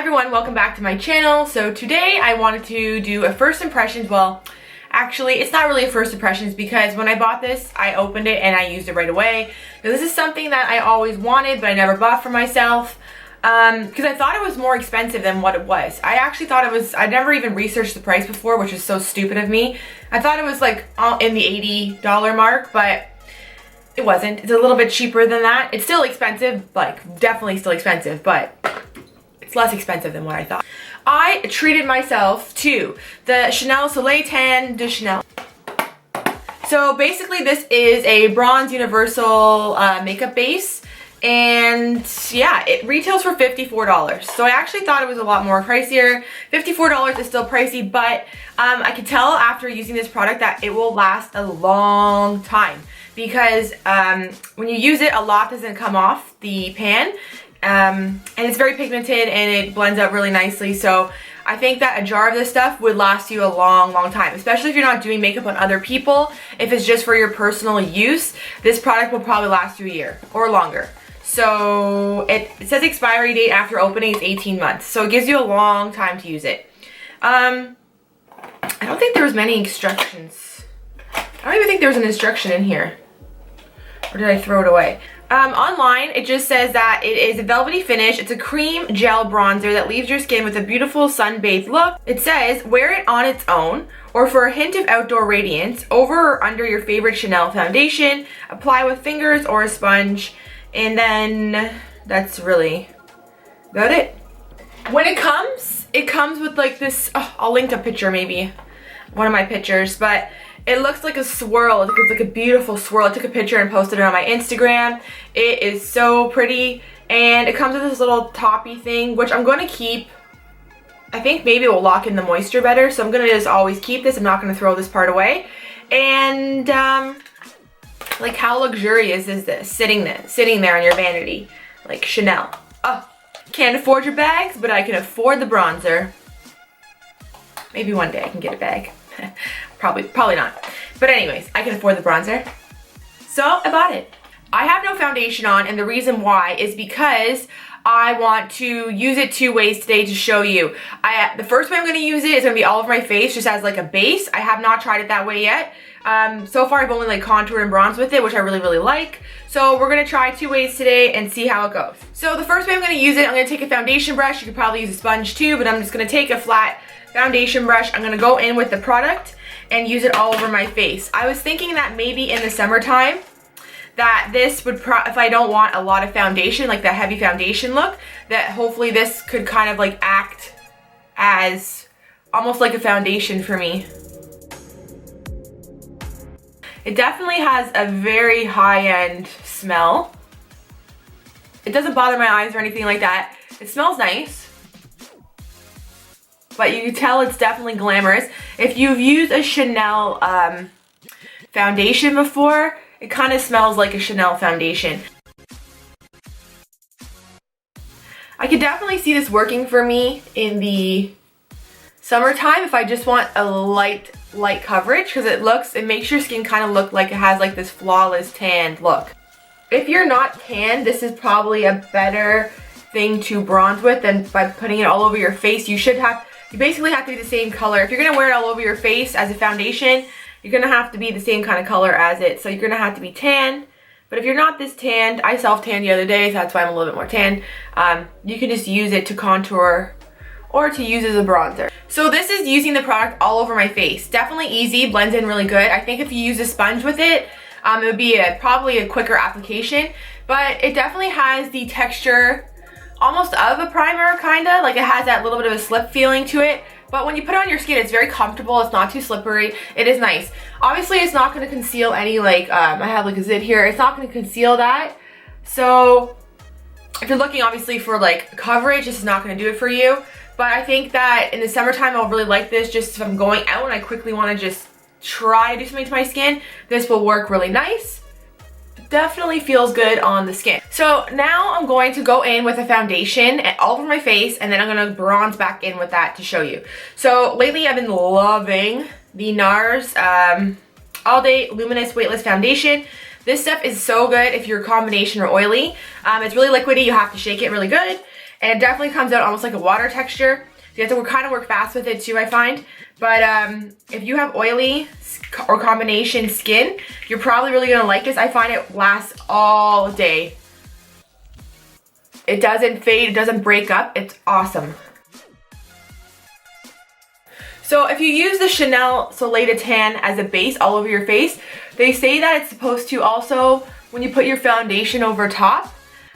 everyone, welcome back to my channel. So today I wanted to do a first impressions. Well, actually it's not really a first impressions because when I bought this, I opened it and I used it right away. Now, this is something that I always wanted but I never bought for myself because I thought it was more expensive than what it was. I actually thought it was, I never even researched the price before, which is so stupid of me. I thought it was like in the $80 mark, but it wasn't. It's a little bit cheaper than that. It's still expensive, like definitely still expensive, but it's less expensive than what I thought. I treated myself to the Soleil Tan de Chanel. So basically this is a bronze universal makeup base, and yeah, it retails for $54. So I actually thought it was a lot more pricier. $54 is still pricey, but I could tell after using this product that it will last a long time because when you use it, a lot doesn't come off the pan. And it's very pigmented and it blends out really nicely, so I think that a jar of this stuff would last you a long time, especially if you're not doing makeup on other people. If it's just for your personal use, this product will probably last you a year or longer. So it says expiry date after opening is 18 months, so it gives you a long time to use it. I don't think there was many instructions. I don't even think there was an instruction in here, or did I throw it away? Online, it just says that it is a velvety finish. It's a cream gel bronzer that leaves your skin with a beautiful sun-bathed look. It says, wear it on its own or for a hint of outdoor radiance, over or under your favorite Chanel foundation. Apply with fingers or a sponge. And then that's really about it. When it comes with like this, I'll link a picture maybe, one of my pictures, but it looks like a swirl. It's like a beautiful swirl. I took a picture and posted it on my Instagram. It is so pretty, and it comes with this little toppy thing, which I'm going to keep. I think maybe it will lock in the moisture better, so I'm going to just always keep this. I'm not going to throw this part away. And like, how luxurious is this? Sitting there on your vanity, like Chanel. Oh, can't afford your bags, but I can afford the bronzer. Maybe one day I can get a bag. Probably not. But anyways, I can afford the bronzer. So I bought it. I have no foundation on, and the reason why is because I want to use it two ways today to show you. The first way I'm going to use it is going to be all over my face, just as like a base. I have not tried it that way yet. So far I've only like contoured and bronzed with it, which I really like. So we're going to try two ways today and see how it goes. So the first way I'm going to use it, I'm going to take a foundation brush. You could probably use a sponge too, but I'm just going to take a flat foundation brush. I'm going to go in with the product and use it all over my face. I was thinking that maybe in the summertime that this would, if I don't want a lot of foundation, like the heavy foundation look, that hopefully this could kind of like act as almost like a foundation for me. It definitely has a very high-end smell. It doesn't bother my eyes or anything like that. It smells nice, but you can tell it's definitely glamorous. If you've used a Chanel foundation before, it kind of smells like a Chanel foundation. I could definitely see this working for me in the summertime if I just want a light coverage, because it makes your skin kind of look like it has like this flawless tanned look. If you're not tan, this is probably a better thing to bronze with than by putting it all over your face. You basically have to be the same color. If you're going to wear it all over your face as a foundation, you're going to have to be the same kind of color as it. So you're going to have to be tan. But if you're not this tanned, I self-tanned the other day, so that's why I'm a little bit more tan. You can just use it to contour or to use as a bronzer. So this is using the product all over my face. Definitely easy, blends in really good. I think if you use a sponge with it, it would be probably a quicker application. But it definitely has the texture almost of a primer, kinda. Like it has that little bit of a slip feeling to it. But when you put it on your skin, it's very comfortable. It's not too slippery. It is nice. Obviously, it's not going to conceal any, like, I have like a zit here. It's not going to conceal that. So if you're looking obviously for like coverage, this is not going to do it for you. But I think that in the summertime, I'll really like this. Just if I'm going out and I quickly want to just try to do something to my skin, this will work really nice. Definitely feels good on the skin. So now I'm going to go in with a foundation all over my face, and then I'm going to bronze back in with that to show you. So lately I've been loving the NARS All Day Luminous Weightless Foundation. This stuff is so good if you're combination or oily. It's really liquidy. You have to shake it really good. And it definitely comes out almost like a water texture. You have to kind of work fast with it too, I find. But if you have oily or combination skin, you're probably really gonna like this. I find it lasts all day. It doesn't fade, it doesn't break up. It's awesome. So if you use the Chanel Soleil Tan as a base all over your face, they say that it's supposed to also, when you put your foundation over top,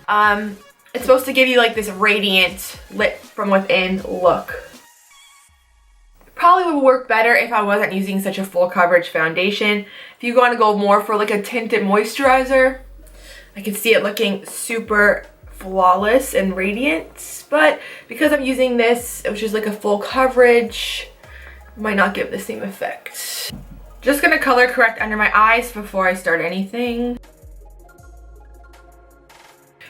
it's supposed to give you like this radiant, lit from within look. Probably would work better if I wasn't using such a full coverage foundation. If you want to go more for like a tinted moisturizer, I can see it looking super flawless and radiant. But because I'm using this, which is like a full coverage, it might not give the same effect. Just gonna color correct under my eyes before I start anything.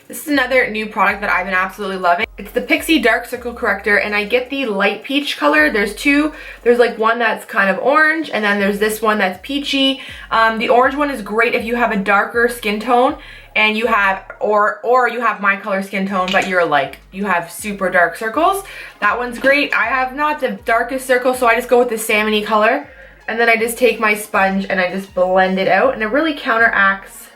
This is another new product that I've been absolutely loving. It's the Pixie Dark Circle Corrector, and I get the light peach color. There's two. There's like one that's kind of orange, and then there's this one that's peachy. The orange one is great if you have a darker skin tone and you have, or you have my color skin tone, but you're like, you have super dark circles. That one's great. I have not the darkest circle, so I just go with the salmony color. And then I just take my sponge and I just blend it out, and it really counteracts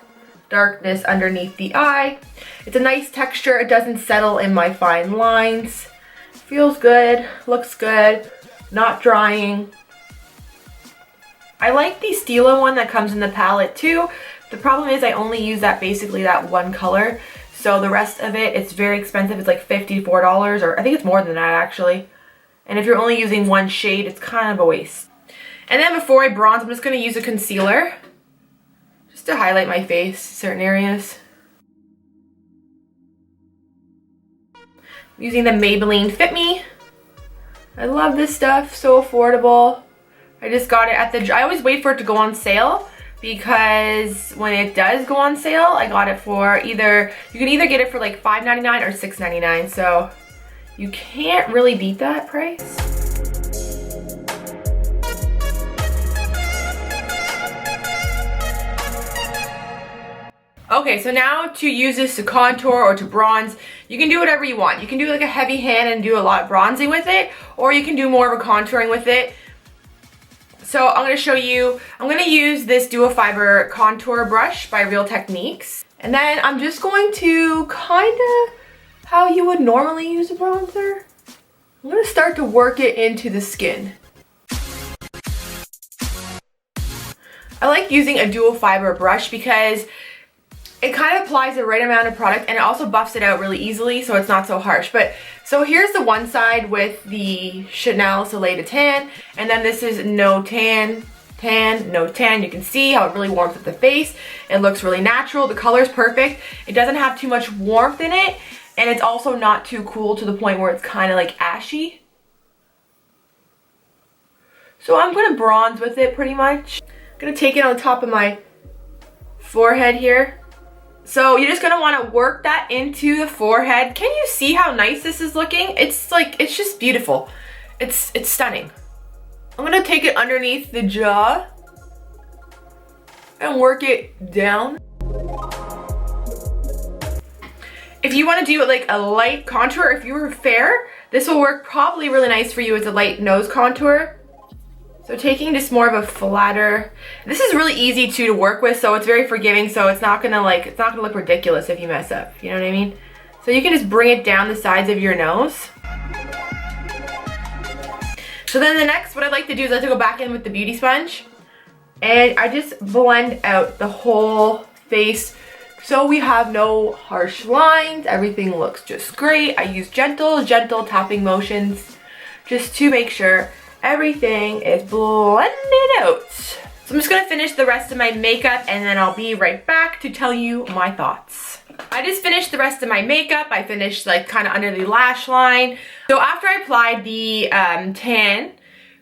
darkness underneath the eye. It's a nice texture. It doesn't settle in my fine lines. Feels good, looks good, not drying. I like the Stila one that comes in the palette too. The problem is I only use that basically that one color. So the rest of it, it's very expensive. It's like $54, or I think it's more than that actually. And if you're only using one shade, it's kind of a waste. And then before I bronze, I'm just gonna use a concealer just to highlight my face, certain areas. I'm using the Maybelline Fit Me. I love this stuff, so affordable. I just got it at the, I always wait for it to go on sale, because when it does go on sale, I got it for either, you can either get it for like $5.99 or $6.99, so you can't really beat that price. Okay, so now to use this to contour or to bronze, you can do whatever you want. You can do like a heavy hand and do a lot of bronzing with it, or you can do more of a contouring with it. So I'm going to show you, I'm going to use this dual fiber contour brush by Real Techniques. And then I'm just going to kind of how you would normally use a bronzer. I'm going to start to work it into the skin. I like using a dual fiber brush because it kind of applies the right amount of product, and it also buffs it out really easily, so it's not so harsh. But so here's the one side with the Chanel Soleil Tan, and then this is no tan, no tan. You can see how it really warms up the face. It looks really natural. The color is perfect. It doesn't have too much warmth in it, and it's also not too cool to the point where it's kind of like ashy. So I'm gonna bronze with it pretty much. I'm gonna take it on top of my forehead here. So you're just gonna wanna work that into the forehead. Can you see how nice this is looking? It's like, it's just beautiful. It's stunning. I'm gonna take it underneath the jaw and work it down. If you wanna do it like a light contour, if you were fair, this will work probably really nice for you as a light nose contour. So taking just more of a flatter, this is really easy to work with, so it's very forgiving, so it's not gonna look ridiculous if you mess up, you know what I mean? So you can just bring it down the sides of your nose. So then the next, what I like to do is I like to go back in with the beauty sponge, and I just blend out the whole face so we have no harsh lines. Everything looks just great. I use gentle tapping motions just to make sure everything is blended out. So I'm just gonna finish the rest of my makeup, and then I'll be right back to tell you my thoughts. I just finished the rest of my makeup. I finished like kind of under the lash line. So after I applied the tan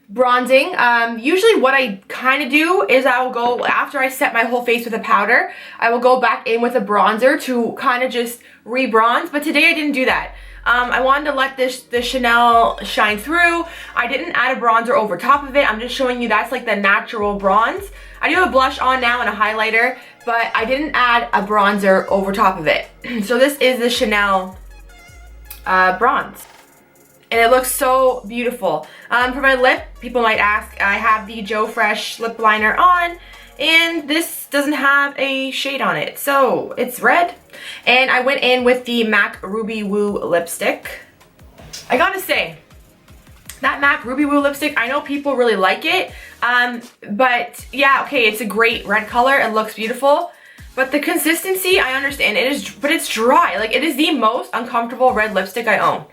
bronzing, usually what I kind of do is I will go, after I set my whole face with a powder, I will go back in with a bronzer to kind of just re-bronze, but today I didn't do that. I wanted to let the Chanel shine through. I didn't add a bronzer over top of it. I'm just showing you that's like the natural bronze. I do have a blush on now and a highlighter, but I didn't add a bronzer over top of it. So this is the Chanel bronze. And it looks so beautiful. For my lip, people might ask, I have the Joe Fresh lip liner on, and this doesn't have a shade on it, so it's red. And I went in with the MAC Ruby Woo lipstick. I gotta say, that MAC Ruby Woo lipstick, I know people really like it, but yeah, okay, it's a great red color, it looks beautiful, but the consistency, I understand, but it's dry. Like, it is the most uncomfortable red lipstick I own.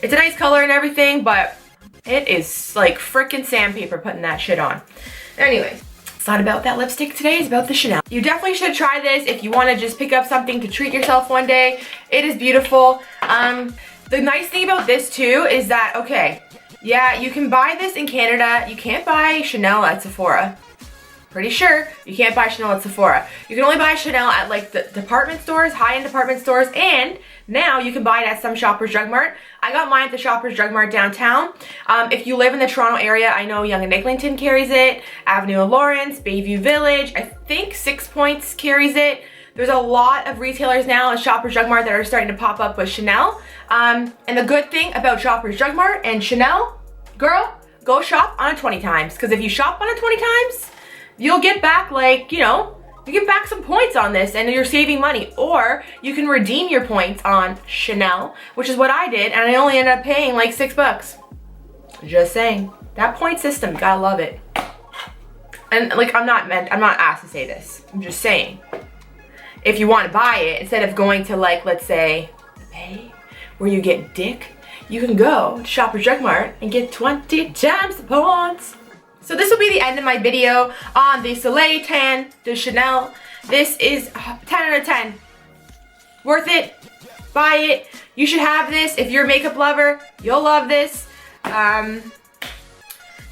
It's a nice color and everything, but it is like frickin' sandpaper putting that shit on. Anyways, it's not about that lipstick today, it's about the Chanel. You definitely should try this if you want to just pick up something to treat yourself one day. It is beautiful. The nice thing about this too is that, okay, yeah, you can buy this in Canada. You can't buy Chanel at Sephora. Pretty sure you can't buy Chanel at Sephora. You can only buy Chanel at like the department stores, high-end department stores, and now you can buy it at some Shoppers Drug Mart. I got mine at the Shoppers Drug Mart downtown. If you live in the Toronto area, I know Yonge and Eglinton carries it, Avenue of Lawrence, Bayview Village, I think 6 Points carries it. There's a lot of retailers now at Shoppers Drug Mart that are starting to pop up with Chanel. And the good thing about Shoppers Drug Mart and Chanel, girl, go shop on it 20 times. Because if you shop on it 20 times, you'll get back, like, you know, you get back some points on this and you're saving money. Or you can redeem your points on Chanel, which is what I did, and I only ended up paying like $6. Just saying. That point system, you gotta love it. And like, I'm not asked to say this. I'm just saying. If you want to buy it, instead of going to, like, let's say, Bay, where you get dick, you can go to Shoppers Drug Mart and get 20 times the points. So this will be the end of my video on the Soleil Tan de Chanel. This is 10 out of 10. Worth it. Buy it. You should have this. If you're a makeup lover, you'll love this.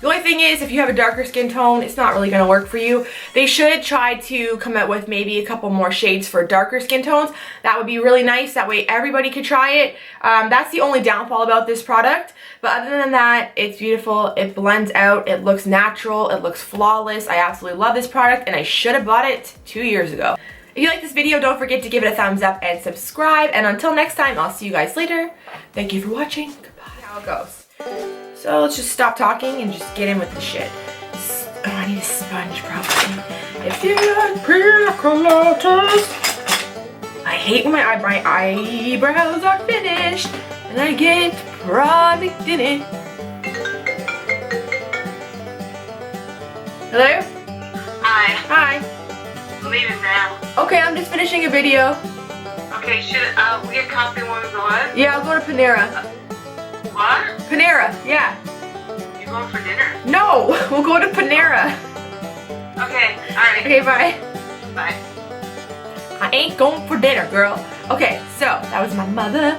The only thing is, if you have a darker skin tone, it's not really going to work for you. They should try to come out with maybe a couple more shades for darker skin tones. That would be really nice. That way everybody could try it. That's the only downfall about this product. But other than that, it's beautiful. It blends out. It looks natural. It looks flawless. I absolutely love this product, and I should have bought it 2 years ago. If you like this video, don't forget to give it a thumbs up and subscribe. And until next time, I'll see you guys later. Thank you for watching. Goodbye. How it goes. So let's just stop talking and just get in with the shit. Oh, I need a sponge probably. If you like pina coladas. I hate when my eyebrows are finished and I get product in it. Hello? Hi. Hi. I'm leaving now. Okay, I'm just finishing a video. Okay, should we get coffee when we go out? Yeah, I'll go to Panera. What? Panera, yeah. You going for dinner? No, we'll go to Panera. Okay, alright. Okay, bye. Bye. I ain't going for dinner, girl. Okay, so that was my mother.